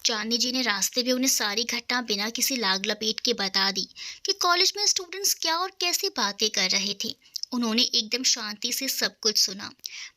चांदनी जी ने रास्ते में उन्हें सारी घटना बिना किसी लाग लपेट के बता दी कि कॉलेज में स्टूडेंट्स क्या और कैसे बातें कर रहे थे। उन्होंने एकदम शांति से सब कुछ सुना,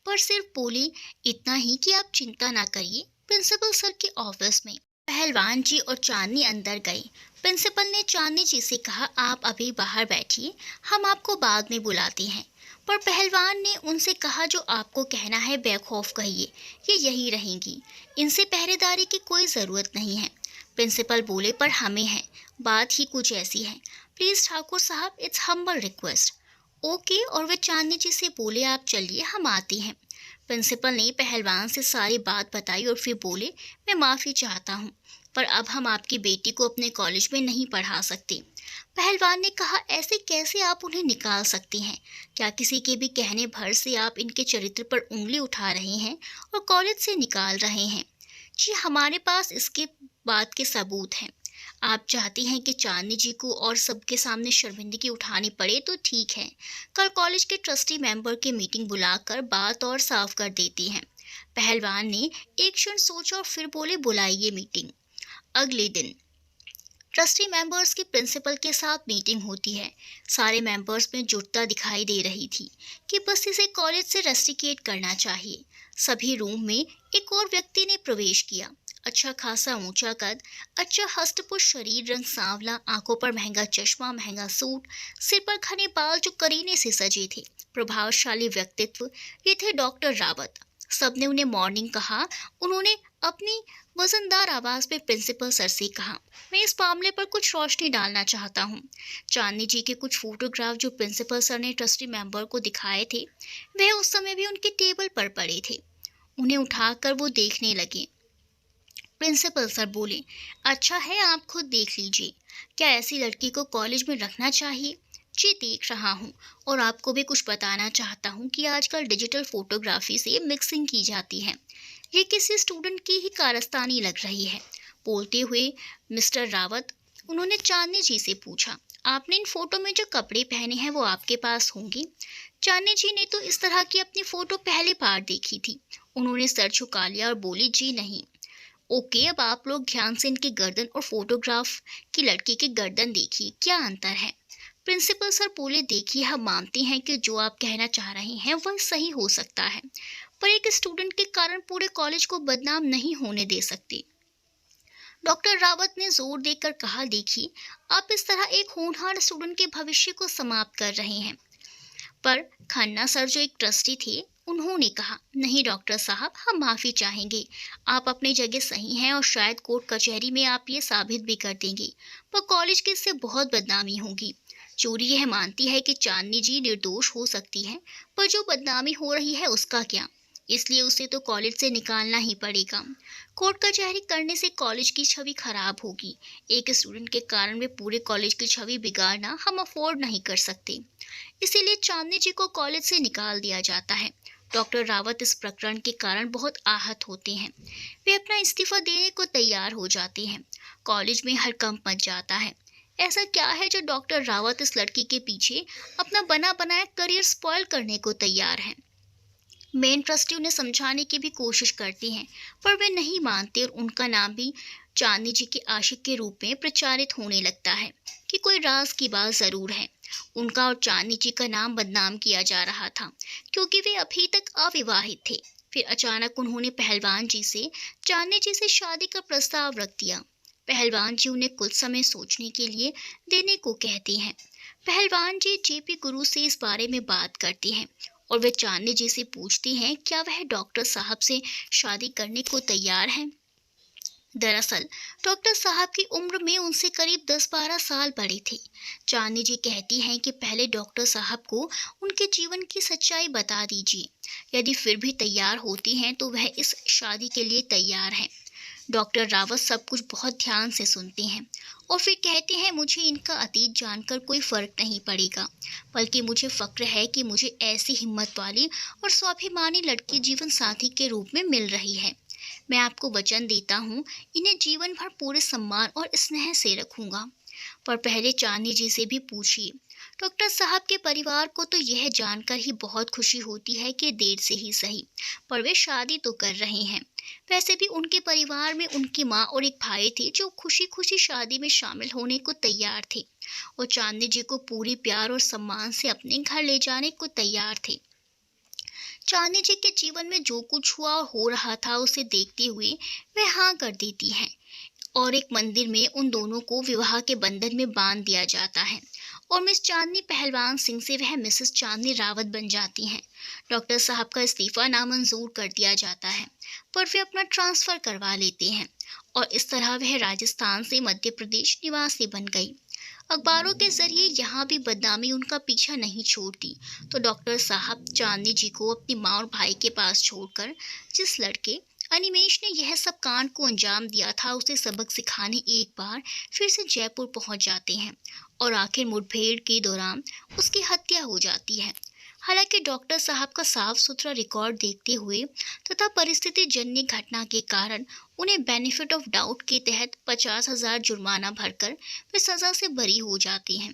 पर सिर्फ बोली इतना ही कि आप चिंता ना करिए, प्रिंसिपल सर के ऑफिस में। पहलवान जी और चांदनी अंदर गए। प्रिंसिपल ने चांदनी जी से कहा, आप अभी बाहर बैठिए, हम आपको बाद में बुलाते हैं। पर पहलवान ने उनसे कहा, जो आपको कहना है बेखौफ कहिए, ये यहीं रहेंगी, इनसे पहरेदारी की कोई ज़रूरत नहीं है। प्रिंसिपल बोले, पर हमें है, बात ही कुछ ऐसी है, प्लीज़ ठाकुर साहब, इट्स हम्बल रिक्वेस्ट। ओके, और वे चांदनी जी से बोले, आप चलिए हम आते हैं। प्रिंसिपल ने पहलवान से सारी बात बताई और फिर बोले, मैं माफ़ी चाहता हूँ, पर अब हम आपकी बेटी को अपने कॉलेज में नहीं पढ़ा सकते। पहलवान ने कहा, ऐसे कैसे आप उन्हें निकाल सकते हैं? क्या किसी के भी कहने भर से आप इनके चरित्र पर उंगली उठा रहे हैं और कॉलेज से निकाल रहे हैं? जी हमारे पास इसके बात के सबूत हैं। आप चाहती हैं कि चांदनी जी को और सबके सामने शर्मिंदगी उठानी पड़े तो ठीक है, कल कॉलेज के ट्रस्टी मेंबर की मीटिंग बुलाकर बात और साफ कर देती हैं। पहलवान ने एक क्षण सोचा और फिर बोले, बुलाइए मीटिंग। अगले दिन ट्रस्टी मेंबर्स की प्रिंसिपल के साथ मीटिंग होती है। सारे मेंबर्स में जुटता दिखाई दे रही थी कि बस इसे कॉलेज से रस्टिकेट करना चाहिए। सभी रूम में एक और व्यक्ति ने प्रवेश किया। अच्छा खासा ऊंचा कद, अच्छा हष्टपुष्ट शरीर, रंग सांवला, आंखों पर महंगा चश्मा, महंगा सूट, सिर पर घने बाल जो करीने से सजे थे। प्रभावशाली व्यक्तित्व, ये थे डॉक्टर रावत। सबने उन्हें मॉर्निंग कहा। उन्होंने अपनी वजनदार आवाज में प्रिंसिपल सर से कहा, मैं इस मामले पर कुछ रोशनी डालना चाहता हूँ। चांदनी जी के कुछ फोटोग्राफ जो प्रिंसिपल सर ने ट्रस्टी मेंबर को दिखाए थे, वह उस समय भी उनके टेबल पर पड़े थे। उन्हें उठाकर वो देखने लगे। प्रिंसिपल सर बोले, अच्छा है, आप खुद देख लीजिए। क्या ऐसी लड़की को कॉलेज में रखना चाहिए? जी देख रहा हूँ, और आपको भी कुछ बताना चाहता हूँ कि आजकल डिजिटल फोटोग्राफी से मिक्सिंग की जाती है। ये किसी स्टूडेंट की ही कारस्तानी लग रही है। बोलते हुए मिस्टर रावत, उन्होंने चांदनी जी से पूछा, आपने इन फोटो में जो कपड़े पहने हैं वो आपके पास होंगे? चांदनी जी ने तो इस तरह की अपनी फोटो पहली बार देखी थी। उन्होंने सर झुका लिया और बोली, जी नहीं। ओके, अब आप लोग ध्यान से इनकी गर्दन और फोटोग्राफ की लड़की की गर्दन देखिए, क्या अंतर है? प्रिंसिपल सर बोले, देखिए, हम मानते हैं कि जो आप कहना चाह रहे हैं वह सही हो सकता है, पर एक स्टूडेंट के कारण पूरे कॉलेज को बदनाम नहीं होने दे सकते। डॉक्टर रावत ने जोर देकर कहा, देखिए, आप इस तरह एक होनहार स्टूडेंट के भविष्य को समाप्त कर रहे हैं। पर खन्ना सर जो एक ट्रस्टी थे, उन्होंने कहा, नहीं डॉक्टर साहब, हम माफ़ी चाहेंगे। आप अपनी जगह सही हैं और शायद कोर्ट कचहरी में आप ये साबित भी कर देंगे, पर कॉलेज की इससे बहुत बदनामी होगी। चोरी यह मानती है कि चांदनी जी निर्दोष हो सकती है, पर जो बदनामी हो रही है उसका क्या? इसलिए उसे तो कॉलेज से निकालना ही पड़ेगा। कोर्ट कचहरी करने से कॉलेज की छवि खराब होगी। एक स्टूडेंट के कारण वे पूरे कॉलेज की छवि बिगाड़ना हम अफोर्ड नहीं कर सकते। इसीलिए चांदनी जी को कॉलेज से निकाल दिया जाता है। डॉक्टर रावत इस प्रकरण के कारण बहुत आहत होते हैं। वे अपना इस्तीफा देने को तैयार हो जाते हैं। कॉलेज में हड़कंप मच जाता है। ऐसा क्या है जो डॉक्टर रावत इस लड़की के पीछे अपना बना बनाया करियर स्पॉइल करने को तैयार हैं? मेन ट्रस्टी उन्हें समझाने की भी कोशिश करती हैं, पर वे नहीं मानते और उनका नाम भी चांदनी जी के आशिक के रूप में प्रचारित होने लगता है कि कोई राज की बात ज़रूर है। उनका और चांदनी जी का नाम बदनाम किया जा रहा था क्योंकि वे अभी तक अविवाहित थे। फिर अचानक उन्होंने पहलवान जी से चांदनी जी से शादी का प्रस्ताव रख दिया। पहलवान जी उन्हें कुछ समय सोचने के लिए देने को कहते हैं। पहलवान जी जेपी गुरु से इस बारे में बात करते हैं और वे चांदनी जी से पूछती हैं, क्या वह डॉक्टर साहब से शादी करने को तैयार हैं? दरअसल डॉक्टर साहब की उम्र में उनसे करीब 10-12 साल बड़े थे। चांदनी जी कहती हैं कि पहले डॉक्टर साहब को उनके जीवन की सच्चाई बता दीजिए। यदि फिर भी तैयार होती हैं तो वह इस शादी के लिए तैयार हैं। डॉक्टर रावत सब कुछ बहुत ध्यान से सुनते हैं और फिर कहते हैं, मुझे इनका अतीत जानकर कोई फ़र्क नहीं पड़ेगा, बल्कि मुझे फ़क्र है कि मुझे ऐसी हिम्मत वाली और स्वाभिमानी लड़की जीवन साथी के रूप में मिल रही है। मैं आपको वचन देता हूँ, इन्हें जीवन भर पूरे सम्मान और स्नेह से रखूँगा। पर पहले चांदनी जी से भी पूछिए। डॉक्टर साहब के परिवार को तो यह जानकर ही बहुत खुशी होती है कि देर से ही सही, पर वे शादी तो कर रहे हैं। वैसे भी उनके परिवार में उनकी माँ और एक भाई थे जो खुशी खुशी शादी में शामिल होने को तैयार थे और चांदनी जी को पूरी प्यार और सम्मान से अपने घर ले जाने को तैयार थे। चांदनी जी के जीवन में जो कुछ हुआ और हो रहा था उसे देखते हुए वे हाँ कर देती हैं और एक मंदिर में उन दोनों को विवाह के बंधन में बांध दिया जाता है और मिस चांदनी पहलवान सिंह से वह मिसेस चांदनी रावत बन जाती हैं। डॉक्टर साहब का इस्तीफा नामंजूर कर दिया जाता है, पर वे अपना ट्रांसफ़र करवा लेते हैं और इस तरह वह राजस्थान से मध्य प्रदेश निवासी बन गई। अखबारों के जरिए यहाँ भी बदनामी उनका पीछा नहीं छोड़ती, तो डॉक्टर साहब चांदनी जी को अपनी माँ और भाई के पास छोड़कर जिस लड़के अनिमेश ने यह सब कांड को अंजाम दिया था उसे सबक सिखाने एक बार फिर से जयपुर पहुंच जाते हैं और आखिर मुठभेड़ के दौरान उसकी हत्या हो जाती है। हालांकि डॉक्टर साहब का साफ सुथरा रिकॉर्ड देखते हुए तथा परिस्थिति जन्य घटना के कारण उन्हें बेनिफिट ऑफ डाउट के तहत 50,000 जुर्माना भरकर वे सजा से बरी हो जाती हैं।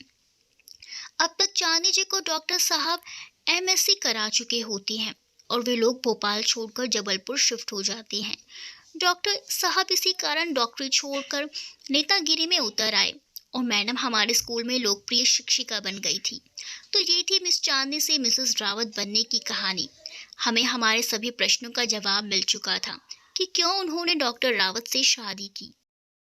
अब तक चांदनी जी को डॉक्टर साहब एमएससी करा चुके होते हैं और वे लोग भोपाल छोड़कर जबलपुर शिफ्ट हो जाते हैं। डॉक्टर साहब इसी कारण डॉक्टरी छोड़कर नेतागिरी में उतर आए और मैडम हमारे स्कूल में लोकप्रिय शिक्षिका बन गई थी। तो ये थी मिस चांदनी से मिसेस रावत बनने की कहानी। हमें हमारे सभी प्रश्नों का जवाब मिल चुका था कि क्यों उन्होंने डॉक्टर रावत से शादी की।